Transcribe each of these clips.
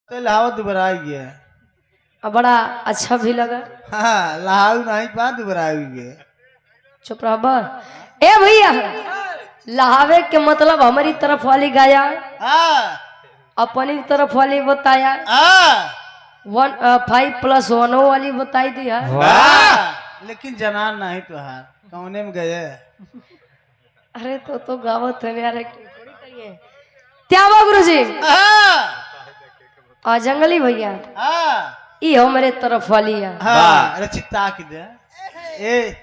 तो लाहौर दोबारा गया। अब बड़ा अच्छा भी लगा। हाँ लाहौर नहीं पा दोबारा गया। चुप रहा। ए भैया लहावे के मतलब हमारी तरफ वाली गाया, अपनी तरफ वाली बताया, 5+1 वाली बताई दी है। लेकिन जनान नहीं तो है कौने में गए। अरे तो गावत है यार थोड़ी करिए। त्यावा गुरुजी आ जंगली भैया ई हमारे तरफ वाली है। अरे चित्ता की दे ए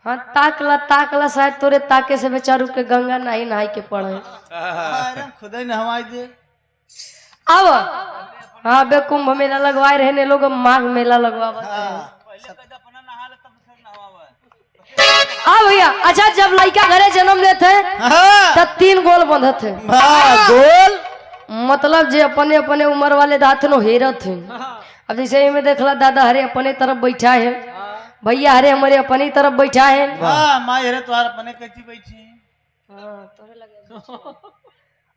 हाँ ताकला शायद तोरे ताके से बेचारू के गंगा नहीं नहाई के पड़े। अरे खुद ही नहवाई दे। अब हाँ बे कुंभ मेला लगवाए रहने लोग माघ मेला लगवावा। हाँ भैया अच्छा जब लड़का घरे जन्म लेते तब 3 गोल बंधत थे। गोल मतलब जे अपने अपने उम्र वाले दात नो हेरत थे। अब जैसे में देखला दादा हरे अपने तरफ बैठा है, भैया हरे हमारे अपनी तरफ बैठा है। माँ हरे तुम्हारे अपने कैसी बैठी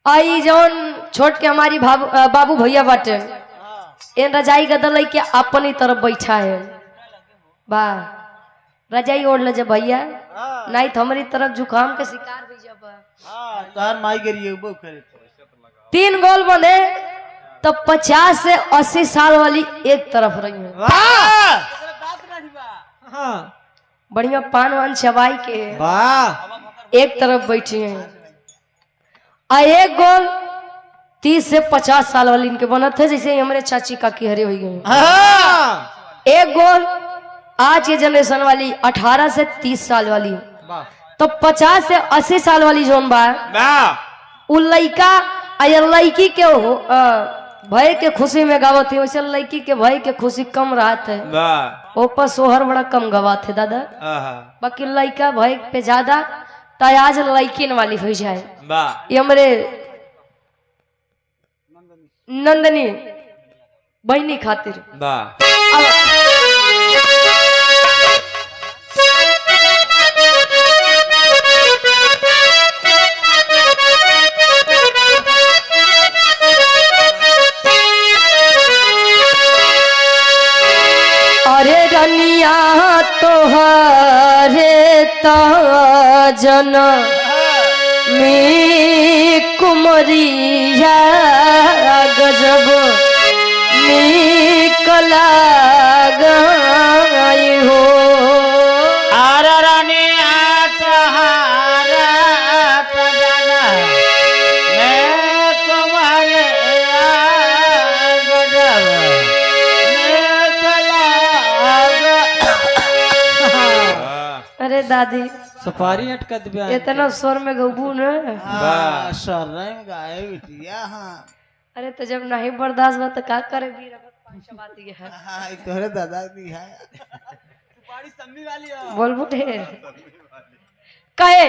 आई जौन छोट के हमारी बाबू भैया बाटे इन रजाई गदल के अपनी तरफ बैठा है। वाह रजाई ओढ़ ले जब भैया नहीं तो हमारी तरफ जुकाम के शिकार भी जब तोहर माई करिए वो करे 3 गोल बंधे तो 50 से 80 साल वाली एक तरफ रही है। बढ़िया पान वान चबाई के एक तरफ बैठी है। और एक गोल 30 से 50 साल वाली इनके बनत है जैसे हमारे चाची काकी हरे हुई गए। एक गोल आज ये जनरेशन वाली 18 से 30 साल वाली। तो 50 से 80 साल वाली जोन बा उ लड़का लड़की के भय के खुशी में गावत है वैसे लड़की के भय के खुशी कम रहते है। ऊपर सोहर बड़ा कम गवाते दादा बाकी लड़का भय पे ज्यादा तयाज लड़किन वाली हो जाए। ये हमारे नंदनी बहनी खातिर अरे रनिया तोहरे ताजन में कुमरिया गजब निकला गई हो। अरे रनिया तोहरा ताजन में कुमरिया गजब अरे दादी सफारी अटकत बया इतना स्वर में गबू न स्वर में गाए बिटिया। अरे तो जब नहीं बर्दाश्त बा तो का करे वीर है तोहरे दादा दी है बोल बुटे कहे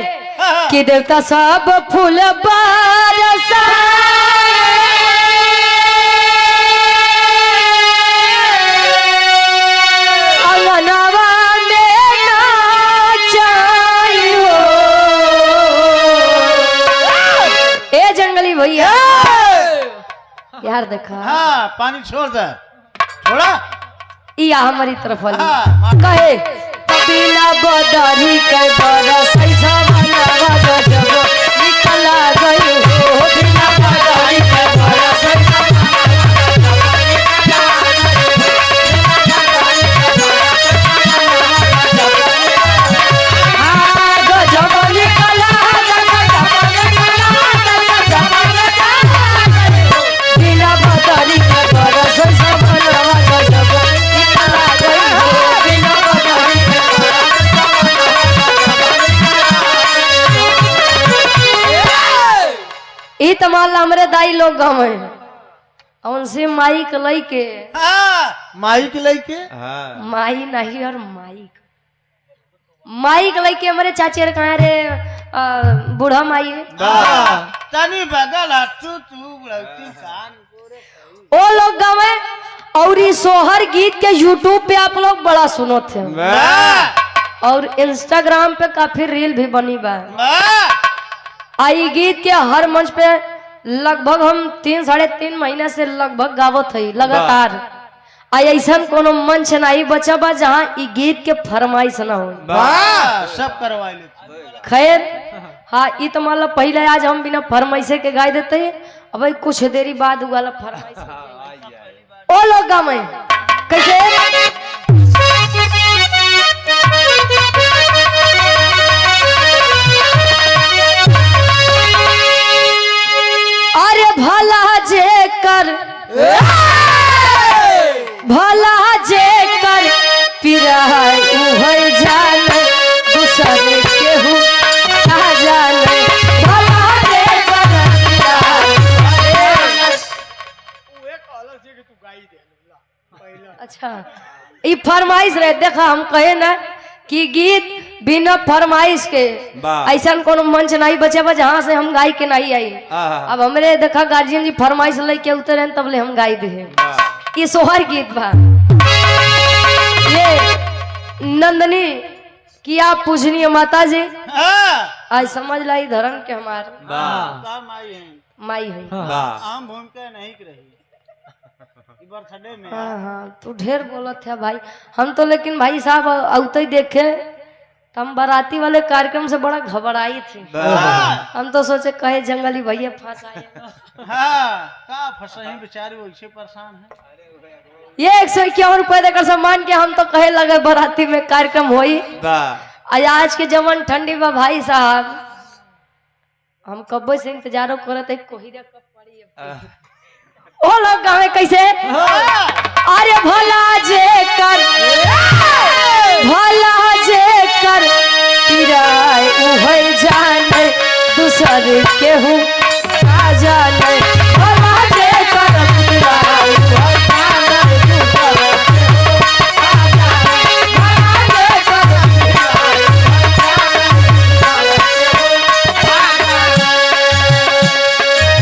कि देवता सब फूल बरसा भैया यार देखा पानी छोड़ दे छोड़ा या हमारी तरफ वाली कहे बिना बदरी के बरस निकला गई हो बिना बदरी के बरस तमाल हमरे दाई लोग गाँव उनसे माई के लई के माई के लई के माई नहीं और माई के लई के हमारे चाची कहा रे बूढ़ा माई तनी बगल ओ लोग गाँव और सोहर गीत के यूट्यूब पे आप लोग बड़ा सुनो थे और इंस्टाग्राम पे काफी रील भी बनी बा। आई गीत के हर मंच पे लगभग हम 3-3.5 महीना से लगभग गावत है लगातार। ऐसा कोनो मंच नहीं बचा बा जहाँ ई गीत के फरमाइश ना हो। सब करवा ले। खैर हाँ, ई तो मान लो पहले आज हम बिना फरमाइशे के गाय देते हैं, अब भाई कुछ देरी बाद वाला फरमाइश ओ लोग गा में कैसे अरे भला जे कर पिराय उहै जाने दूसरे केहू ना जाने भला जे कर अच्छा ई फरमाइश रहे। देखा हम कहे ना कि गीत बिना फरमाइश के ऐसा कोनो मंच नहीं बचे बा जहाँ से हम गाय के नहीं आई। अब हमरे देखा गार्जियन जी फरमाइश लेके उतरे तब ले हम गाय दे। ये सोहर गीत बा। ये नंदनी की आप पूजनीय माता जी आज समझ लाई धर्म के हमारे माई है। आम भूमिका नहीं रही बर्थडे में। हाँ तू ढेर बोलत है भाई। हम तो लेकिन भाई साहब औते ही देखे तो हम बाराती वाले कार्यक्रम से बड़ा घबराई थी। हम तो सोचे कहे जंगली भैया फंसाए। का फंसाई बेचारे वैसे परेशान है। ये 151 रुपए देकर सम्मान के हम तो कहे लगे बाराती में कार्यक्रम होई। आज के जमन ठंडी बा भाई साहब, हम कब से इंतजारो करते कोहिरा कब पड़ी। ओ लोग गावे कैसे अरे भला जे कर पिराय उहै जाने दूसर केहू ना जाने भला जे कर पिराय उहै जाने दूसर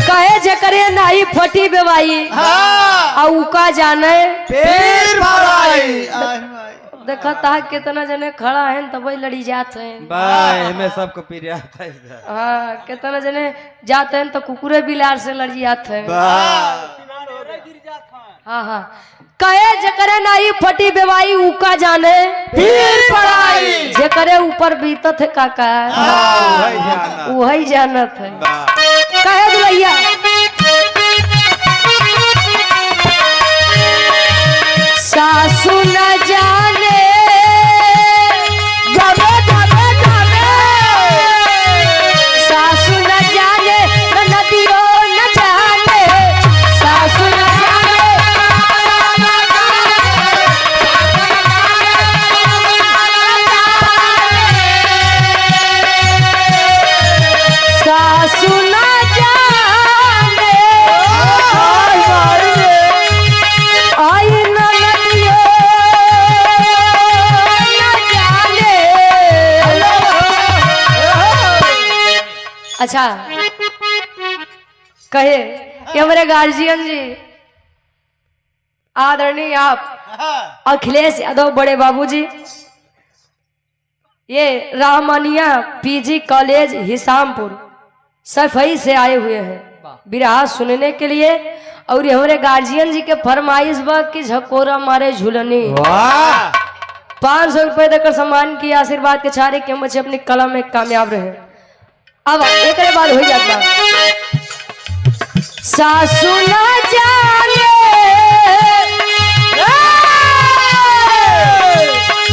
कहे जे करे नाई फटी बेवाई का जाने फिर देखा था कितना जने खड़ा है तब लड़ी जाते हैं भाई सबको पीरे आता है। हाँ कितना जने जाते हैं तो कुकुरे बिलार से लड़ी जाते हैं। हाँ हाँ कहे जकरे नाई फटी बेवाई उका जाने फिर पढ़ाई जकरे ऊपर बीतत है काका वही जानत है। कहे दुलैया सासू न जाने गबे गबे गबे सासू न जाने नदियो न जाने सासू न जाने सासू न जाने आई न नदियो न जाने। अच्छा कहे कि हमारे गार्जियन जी आदरणीय आप अखिलेश यादव बड़े बाबूजी ये रामानिया पीजी कॉलेज हिसामपुर सफाई से आए हुए हैं बिरहा सुनने के लिए। और हमारे गार्जियन जी के फरमाइश बा कि झकोरा मारे झूलनी 500 रुपए देकर सम्मान की आशीर्वाद के चारे के बच्चे अपनी कला में कामयाब रहे। अब एक बार हो जाता सासू न जाने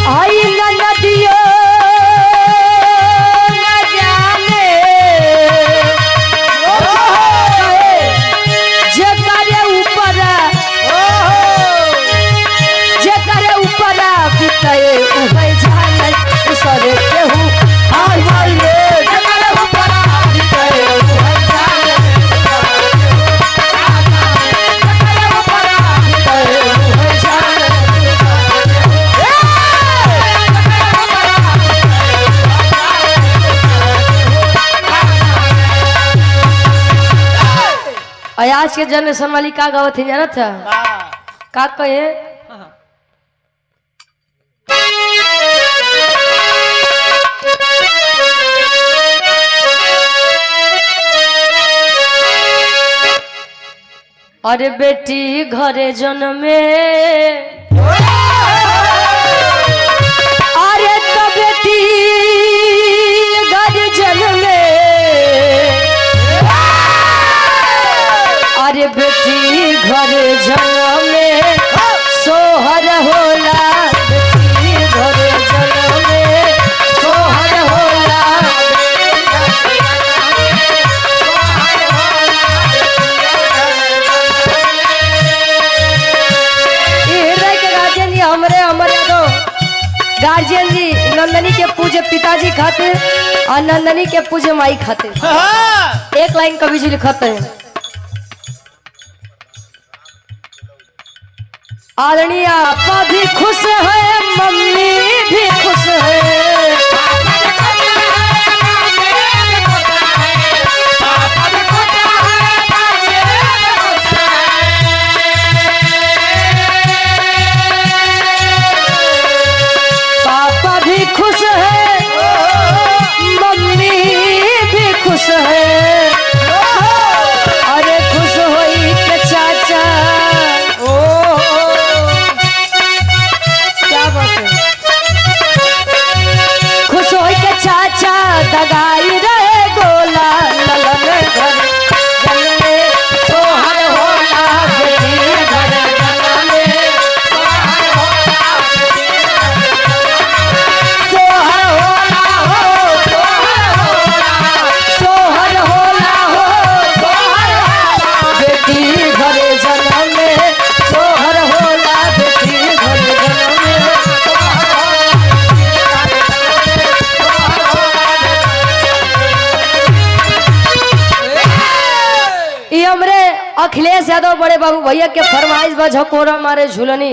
आई न नदियो न जाने जकरे ऊपर बीते उहै जाने दूसरे केहू हाय हाय रे जकरे ऊपर बीते उहै जाने जकरे ऊपर बीते उहै जाने आज के जनरेशन वाली का गावत है जाना था का कहे अरे बेटी घरे जन्मे अरे तो बेटी घरे जन्मे अरे बेटी घरे जन्मे सोहर होला बेटी घरे जन्मे सोहर होला गार्जियन जी नंदनी के पूजे पिताजी खातिर और नंदनी के पूजे माई खातिर। एक लाइन कवि जी लिखते हैं आदरणीय आपा भी खुश है मम्मी भी खुश है पापा भी खुश है मम्मी भी खुश है अरे खुश होई के चाचा ओ क्या बात है खुश होई के चाचा दगाई रहे गोला ललन घर जलने सोहर होला बेटी घर जलने अखिलेश यादव बड़े बाबू भैया के फरमाइश बा झकोरा मारे झूलनी।